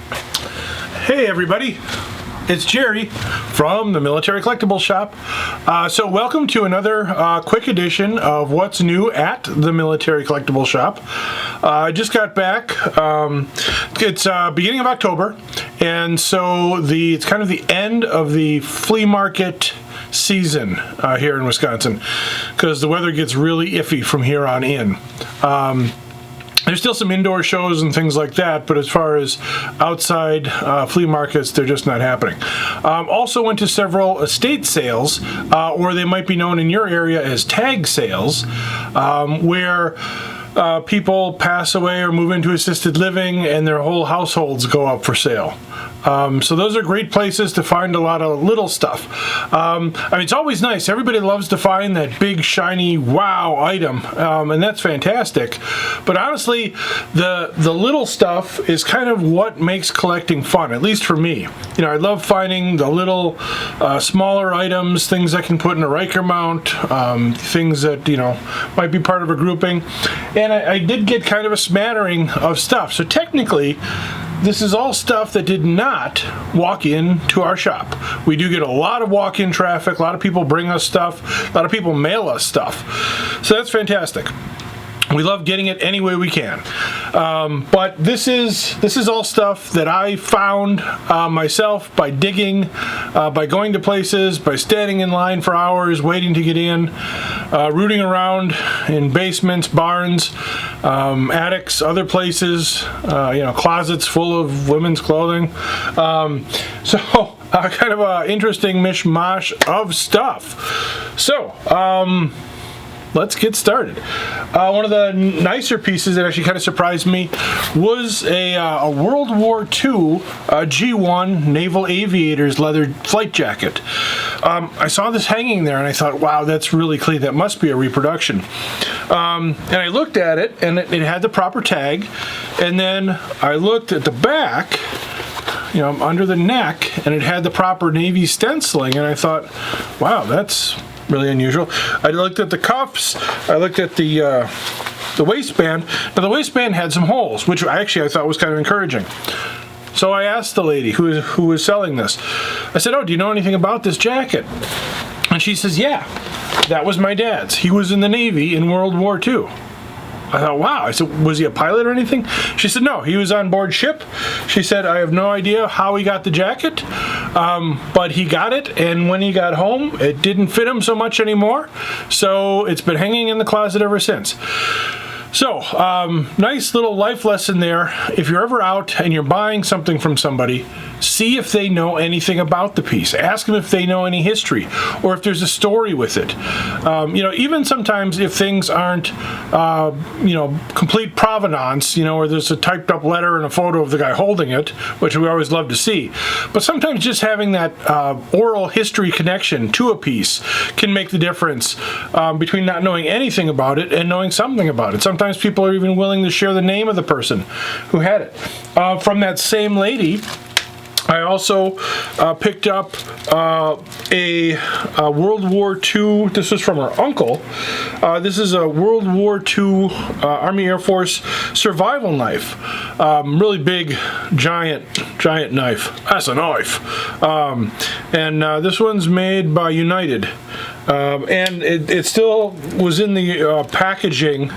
Hey everybody, it's Jerry from the Military Collectibles Shop. So welcome to another quick edition of what's new at the Military Collectibles Shop. I just got back. It's beginning of October, and so it's kind of the end of the flea market season here in Wisconsin, because the weather gets really iffy from here on in. There's still some indoor shows and things like that, but as far as outside flea markets, they're just not happening. Also went to several estate sales, or they might be known in your area as tag sales, where people pass away or move into assisted living and their whole households go up for sale. So those are great places to find a lot of little stuff. I mean, it's always nice. Everybody loves to find that big, shiny, wow item, and that's fantastic. But honestly, the little stuff is kind of what makes collecting fun, at least for me. You know, I love finding the little, smaller items, things I can put in a Riker mount, things that, you know, might be part of a grouping. And I did get kind of a smattering of stuff. So technically, this is all stuff that did not walk in to our shop. We do get a lot of walk-in traffic. A lot of people bring us stuff. A lot of people mail us stuff. So that's fantastic. We love getting it any way we can. But this is all stuff that I found myself by digging, by going to places, by standing in line for hours, waiting to get in, rooting around in basements, barns, attics, other places, you know, closets full of women's clothing. So kind of an interesting mishmash of stuff. So, let's get started. One of the nicer pieces that actually kind of surprised me was a World War II G1 Naval Aviators leather flight jacket. I saw this hanging there and I thought, wow, that's really clean. That must be a reproduction. And I looked at it and it had the proper tag. And then I looked at the back, you know, under the neck, and it had the proper Navy stenciling. And I thought, wow, that's really unusual. I looked at the cuffs. I looked at the waistband. Now the waistband had some holes, which I thought was kind of encouraging. So I asked the lady who was selling this. I said, "Oh, do you know anything about this jacket?" And she says, "Yeah, that was my dad's. He was in the Navy in World War II." I thought, wow. I said, was he a pilot or anything? She said, no, he was on board ship. She said, I have no idea how he got the jacket, but he got it, and when he got home, it didn't fit him so much anymore, so it's been hanging in the closet ever since. So, nice little life lesson there. If you're ever out and you're buying something from somebody, see if they know anything about the piece. Ask them if they know any history or if there's a story with it. You know, even sometimes if things aren't, you know, complete provenance, you know, or there's a typed up letter and a photo of the guy holding it, which we always love to see. But sometimes just having that oral history connection to a piece can make the difference between not knowing anything about it and knowing something about it. Sometimes people are even willing to share the name of the person who had it. From that same lady, I also picked up a World War II, this was from her uncle. This is a World War II Army Air Force survival knife. Really big, giant knife. That's a knife. And this one's made by United. And it still was in the packaging,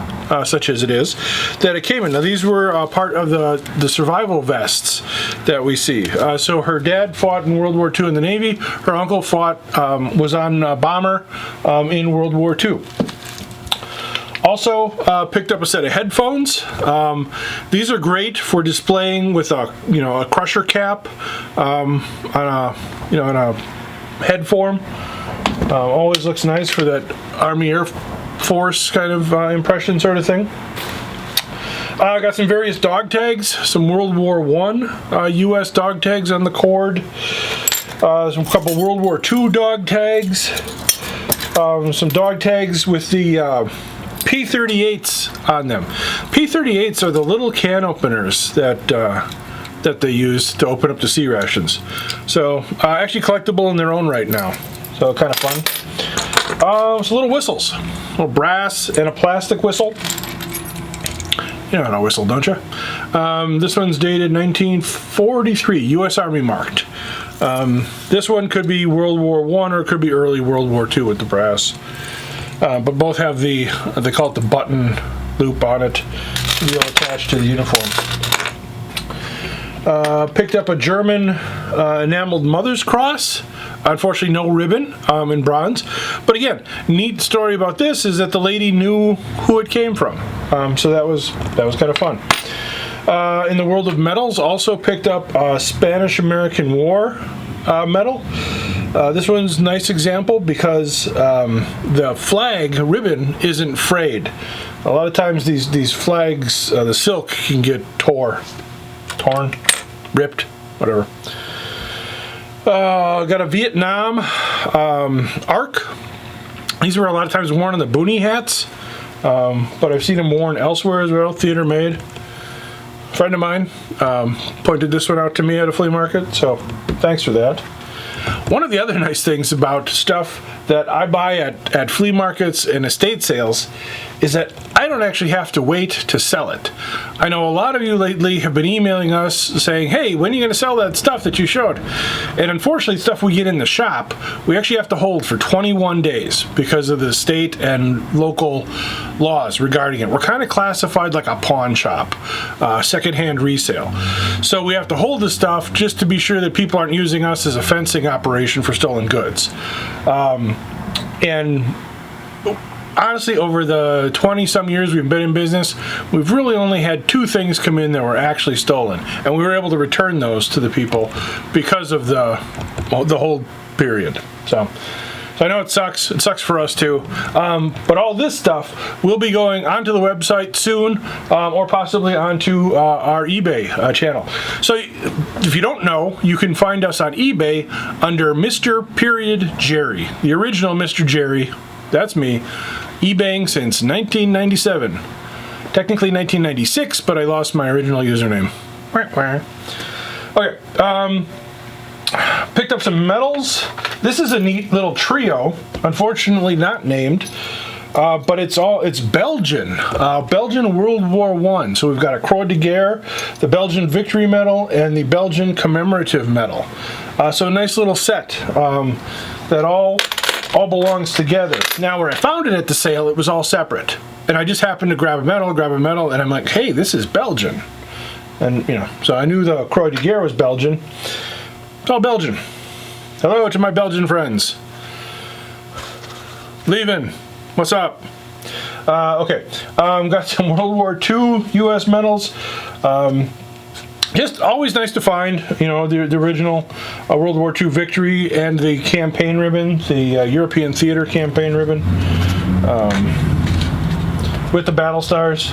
such as it is, that it came in. Now these were part of the survival vests that we see. So her dad fought in World War II in the Navy. Her uncle was on a bomber in World War II. Also picked up a set of headphones. These are great for displaying with a crusher cap on a head form. Always looks nice for that Army Air Force kind of impression sort of thing. I got some various dog tags, some World War I U.S. dog tags on the cord, some couple World War II dog tags, some dog tags with the P38s on them. P38s are the little can openers that they use to open up the sea rations. So actually collectible in their own right now. So kind of fun. Some little whistles, a little brass and a plastic whistle. You know how to whistle, don't you? This one's dated 1943, U.S. Army marked. This one could be World War I or it could be early World War II with the brass. But both have the, they call it the button loop on it, to be attached to the uniform. Picked up a German enameled Mother's Cross. Unfortunately, no ribbon in bronze. But again, neat story about this is that the lady knew who it came from. So that was kind of fun. In the world of medals, also picked up a Spanish-American War medal. This one's a nice example because the flag ribbon isn't frayed. A lot of times these flags, the silk can get torn, ripped, whatever. Got a Vietnam arc. These were a lot of times worn on the boonie hats, but I've seen them worn elsewhere as well, theater made. A friend of mine pointed this one out to me at a flea market, so thanks for that. One of the other nice things about stuff that I buy at flea markets and estate sales is that I don't actually have to wait to sell it. I know a lot of you lately have been emailing us saying, hey, when are you going to sell that stuff that you showed? And unfortunately, stuff we get in the shop, we actually have to hold for 21 days because of the state and local laws regarding it. We're kind of classified like a pawn shop, secondhand resale. So we have to hold the stuff just to be sure that people aren't using us as a fencing operation for stolen goods. And honestly, over the 20-some years we've been in business, we've really only had 2 things come in that were actually stolen, and we were able to return those to the people because of the whole period. So I know it sucks. It sucks for us too. But all this stuff will be going onto the website soon, or possibly onto our eBay channel. So if you don't know, you can find us on eBay under Mr. Jerry, the original Mr. Jerry. That's me, eBaying since 1997. Technically 1996, but I lost my original username. Okay, picked up some medals. This is a neat little trio, unfortunately not named, but it's Belgian. Belgian World War I. So we've got a Croix de Guerre, the Belgian Victory Medal, and the Belgian Commemorative Medal. So a nice little set that all belongs together. Now, where I found it at the sale, it was all separate. And I just happened to grab a medal, and I'm like, hey, this is Belgian. And, you know, so I knew the Croix de Guerre was Belgian. It's all Belgian. Hello to my Belgian friends. Leaving. What's up? Okay. Got some World War II U.S. medals. Just always nice to find, you know, the original World War II victory and the campaign ribbon, the European Theater campaign ribbon, with the battle stars.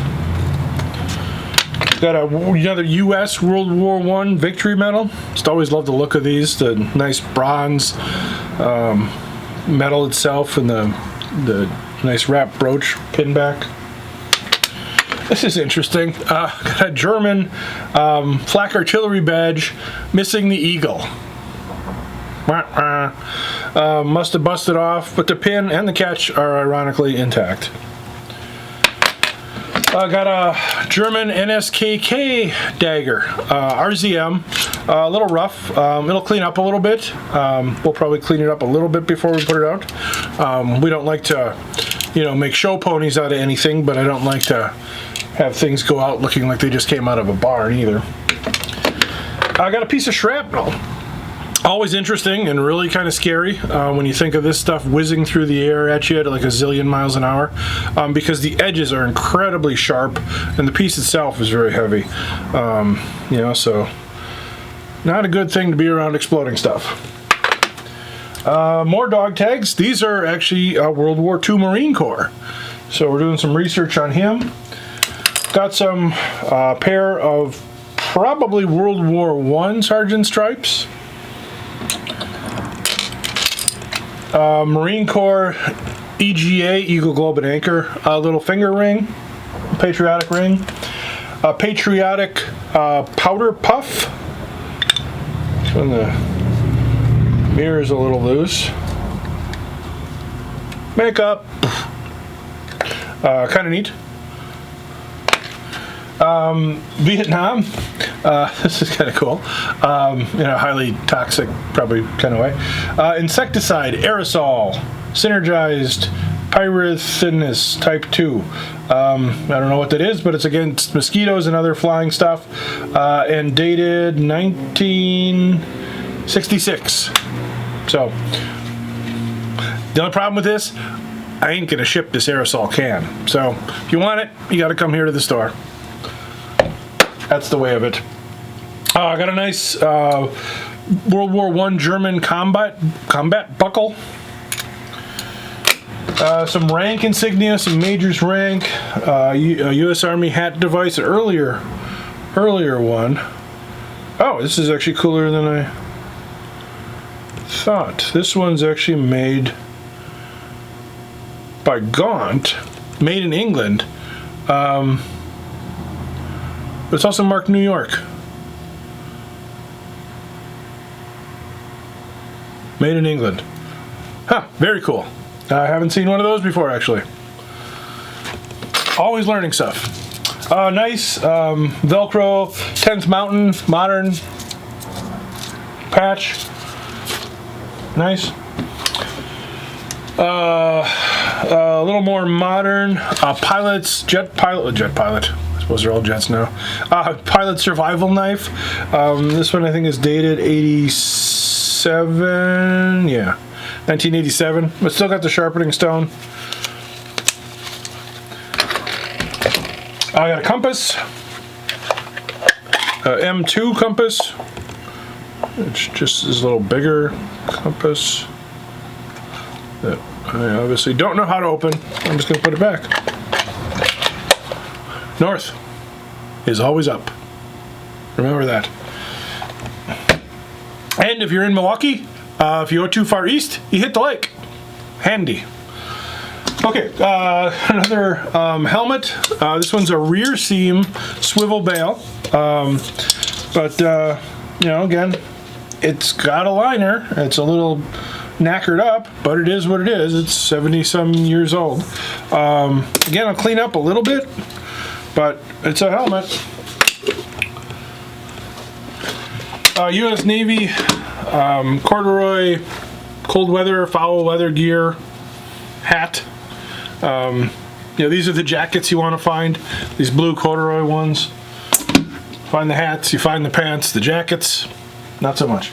Got another U.S. World War I victory medal. Just always love the look of these, the nice bronze medal itself and the nice wrap brooch pin back. This is interesting. Got a German flak artillery badge, missing the eagle. Must have busted off, but the pin and the catch are ironically intact. Got a German Nskk dagger, RZM, a little rough. It'll clean up a little bit. We'll probably clean it up a little bit before we put it out. We don't like to, you know, make show ponies out of anything, but I don't like to have things go out looking like they just came out of a barn either. I got a piece of shrapnel. Always interesting and really kind of scary when you think of this stuff whizzing through the air at you at like a zillion miles an hour, because the edges are incredibly sharp and the piece itself is very heavy. You know, so not a good thing to be around exploding stuff. More dog tags. These are actually World War II Marine Corps. So we're doing some research on him. Got some pair of probably World War I Sergeant Stripes. Marine Corps EGA, Eagle Globe and Anchor, little finger ring, patriotic ring, patriotic powder puff. When the mirror's a little loose. Makeup, kind of neat. Vietnam. This is kind of cool. In a highly toxic, probably kind of way. Insecticide, aerosol, synergized pyrethynous type 2. I don't know what that is, but it's against mosquitoes and other flying stuff. And dated 1966. So, the only problem with this, I ain't gonna ship this aerosol can. So, if you want it, you gotta come here to the store. That's the way of it. I got a nice World War I German combat buckle. Some rank insignia, some Major's rank, a U.S. Army hat device, an earlier one. Oh, this is actually cooler than I thought. This one's actually made by Gaunt, made in England. It's also marked New York. Made in England. Huh, very cool. I haven't seen one of those before, actually. Always learning stuff. Nice Velcro 10th Mountain Modern patch. Nice. A little more modern. Jet pilot. I suppose they're all jets now. Pilot survival knife. This one I think is dated 87. Yeah, 1987. But still got the sharpening stone. I got a compass. M2 compass. It's just this little bigger compass that I obviously don't know how to open. I'm just going to put it back. North is always up. Remember that. And if you're in Milwaukee, if you go too far east, you hit the lake. Handy. Okay, another helmet. This one's a rear seam swivel bail. But, you know, again, it's got a liner. It's a little knackered up, but it is what it is. It's 70-some years old. Again, I'll clean up a little bit, but it's a helmet. U.S. Navy corduroy cold weather, foul weather gear hat. You know, these are the jackets you want to find. These blue corduroy ones. Find the hats, you find the pants, the jackets. Not so much.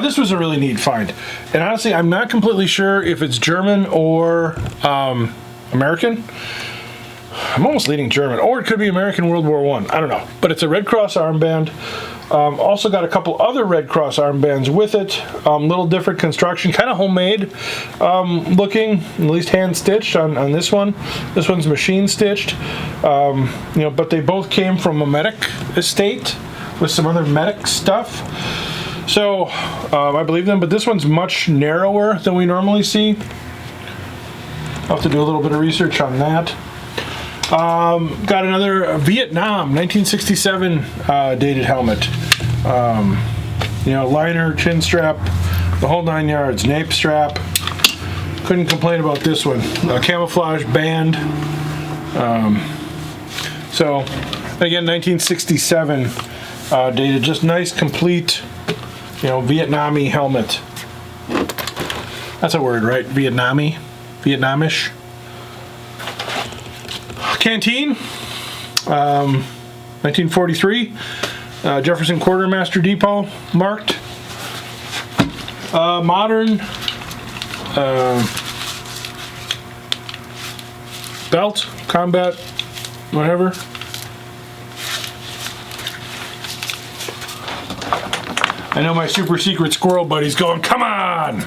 This was a really neat find. And honestly, I'm not completely sure if it's German or American. I'm almost leaning German. Or it could be American World War I. I don't know. But it's a Red Cross armband. Also got a couple other Red Cross armbands with it. Little different construction. Kind of homemade looking. At least hand stitched on this one. This one's machine stitched. You know, but they both came from a medic estate with some other medic stuff. So, I believe them, but this one's much narrower than we normally see. I'll have to do a little bit of research on that. Got another Vietnam 1967 dated helmet. You know, liner, chin strap, the whole 9 yards, nape strap. Couldn't complain about this one. Camouflage band. So, again, 1967 dated, just nice, complete, you know, Vietnamese helmet. That's a word, right? Vietnamese? Vietnamish? Canteen, 1943, Jefferson Quartermaster Depot, marked. Modern belt, combat, whatever. I know my super secret squirrel buddy's going, come on!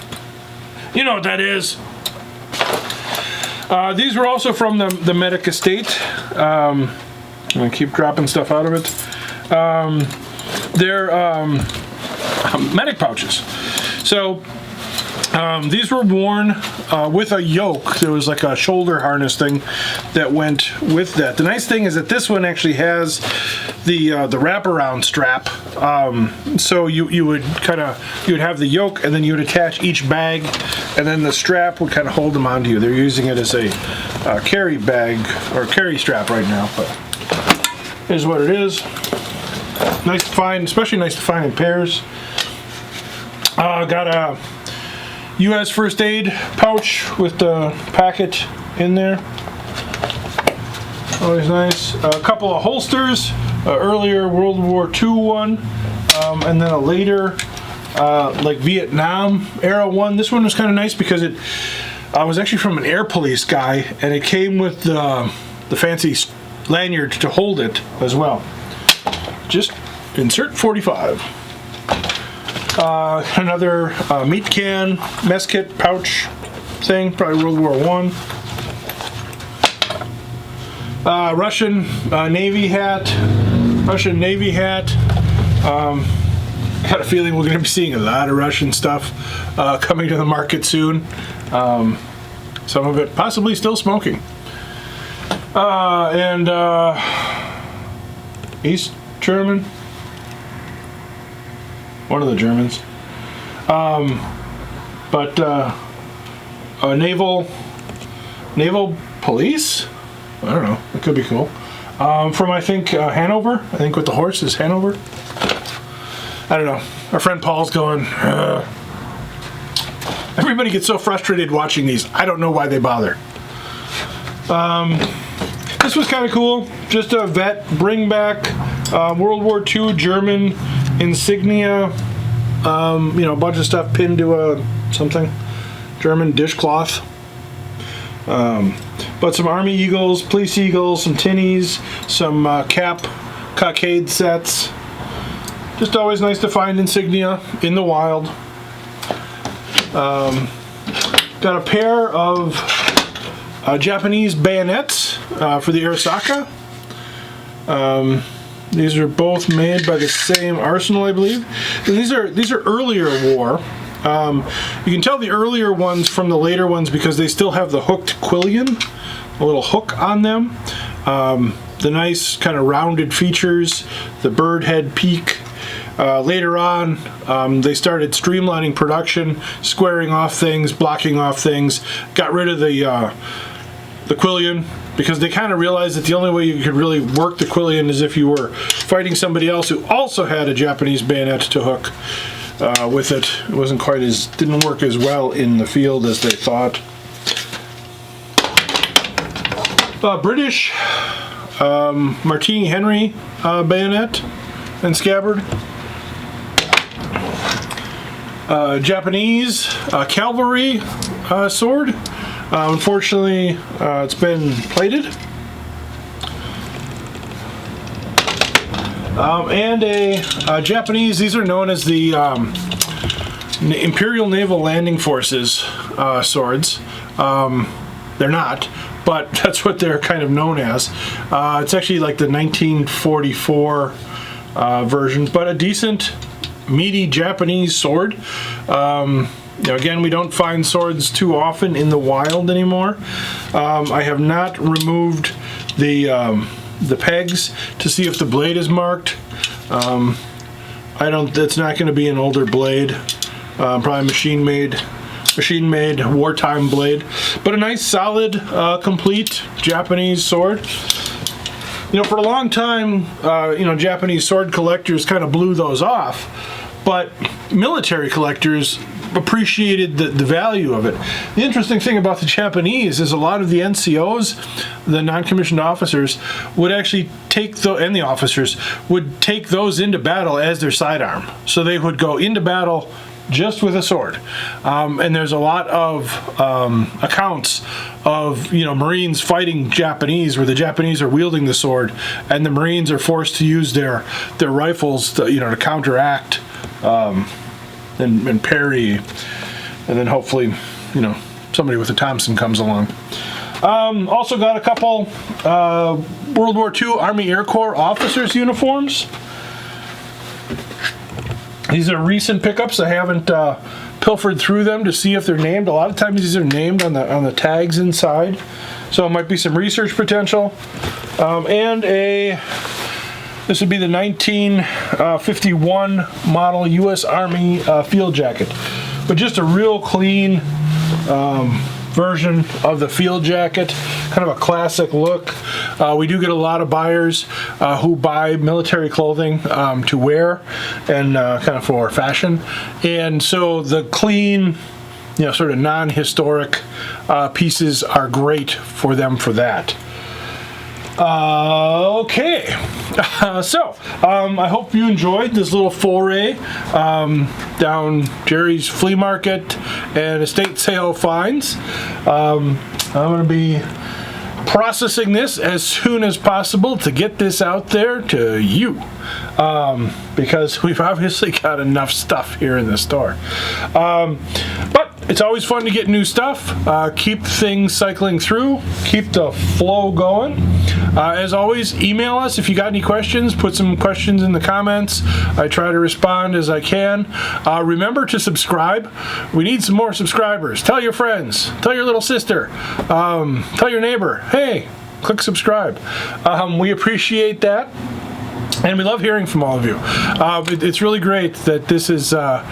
You know what that is. These were also from the medic estate. I'm going to keep dropping stuff out of it. They're medic pouches. So these were worn with a yoke. There was like a shoulder harness thing that went with that. The nice thing is that this one actually has the wraparound strap. So you would have the yoke, and then you would attach each bag, and then the strap would kind of hold them onto you. They're using it as a carry bag or carry strap right now. But is what it is. Nice to find, especially nice to find in pairs. Got a U.S. first aid pouch with the packet in there. Always nice. A couple of holsters, earlier World War II one, and then a later like Vietnam era one. This one was kind of nice because it was actually from an air police guy, and it came with the fancy lanyard to hold it as well. Just insert 45. Another meat can, mess kit pouch thing, probably World War I. Russian Navy hat. Got a feeling we're going to be seeing a lot of Russian stuff coming to the market soon. Some of it possibly still smoking. And East German. One of the Germans. Naval Police? I don't know. It could be cool. From, I think, Hanover. I think with the horse is Hanover. I don't know. Our friend Paul's going, everybody gets so frustrated watching these. I don't know why they bother. This was kind of cool. Just a vet bring back World War II German insignia. You know, a bunch of stuff pinned to something. German dishcloth. But some Army Eagles, Police Eagles, some tinnies, some cap cockade sets. Just always nice to find insignia in the wild. Got a pair of Japanese bayonets for the Aristaka. These are both made by the same arsenal, I believe. And these are earlier war. You can tell the earlier ones from the later ones because they still have the hooked quillion, a little hook on them. The nice kind of rounded features, the bird head peak. Later on, they started streamlining production, squaring off things, blocking off things, got rid of the quillion because they kind of realized that the only way you could really work the quillion is if you were fighting somebody else who also had a Japanese bayonet to hook with it. It wasn't quite didn't work as well in the field as they thought. British Martini Henry bayonet and scabbard. Japanese cavalry sword. Unfortunately, it's been plated. And a Japanese, these are known as the Imperial Naval Landing Forces swords. They're not, but that's what they're kind of known as. It's actually like the 1944 version, but a decent, meaty Japanese sword. You know, again, we don't find swords too often in the wild anymore. I have not removed the pegs to see if the blade is marked. That's not going to be an older blade. Probably machine made wartime blade, but a nice solid complete Japanese sword. You know, for a long time, you know, Japanese sword collectors kind of blew those off, but military collectors appreciated the value of it. The interesting thing about the Japanese is a lot of the NCOs, the non-commissioned officers, would actually and the officers would take those into battle as their sidearm. So they would go into battle just with a sword. And there's a lot of accounts of, you know, Marines fighting Japanese where the Japanese are wielding the sword and the Marines are forced to use their rifles to, you know, to counteract and parry, and then hopefully, you know, somebody with a Thompson comes along. Also got a couple World War II Army Air Corps officers' uniforms. These are recent pickups. I haven't pilfered through them to see if they're named. A lot of times these are named on the tags inside, so it might be some research potential. And this would be the 1951 model U.S. Army field jacket, but just a real clean version of the field jacket, kind of a classic look. We do get a lot of buyers who buy military clothing to wear and kind of for fashion, and so the clean, sort of non-historic pieces are great for them for that. Okay, so I hope you enjoyed this little foray down Jerry's flea market and estate sale finds. I'm going to be processing this as soon as possible to get this out there to you, because we've obviously got enough stuff here in the store. But it's always fun to get new stuff, keep things cycling through, keep the flow going. As always, email us if you got any questions. Put some questions in the comments. I try to respond as I can. Remember to subscribe. We need some more subscribers. Tell your friends. Tell your little sister. Tell your neighbor. Hey, click subscribe. We appreciate that. And we love hearing from all of you. It's really great that this is, I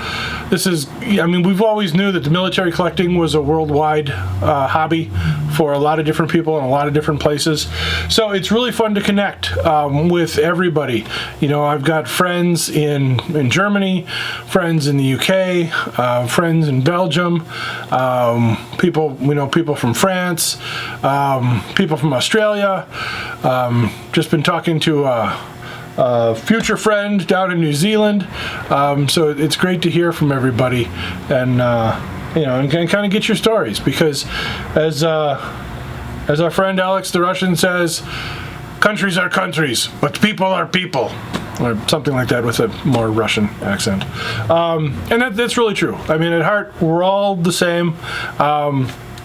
mean, we've always knew that the military collecting was a worldwide hobby for a lot of different people in a lot of different places. So it's really fun to connect with everybody. I've got friends in Germany, friends in the UK, friends in Belgium, people from France, people from Australia. Just been talking to future friend down in New Zealand, so it's great to hear from everybody, and and kind of get your stories, because as our friend Alex the Russian says, countries are countries, but people are people, or something like that with a more Russian accent, and that's really true. I mean, at heart, we're all the same.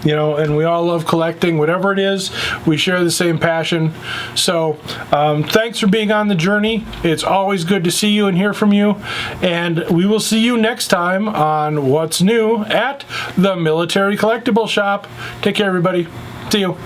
And we all love collecting, whatever it is. We share the same passion. So thanks for being on the journey. It's always good to see you and hear from you. And we will see you next time on What's New at the Military Collectible Shop. Take care, everybody. See you.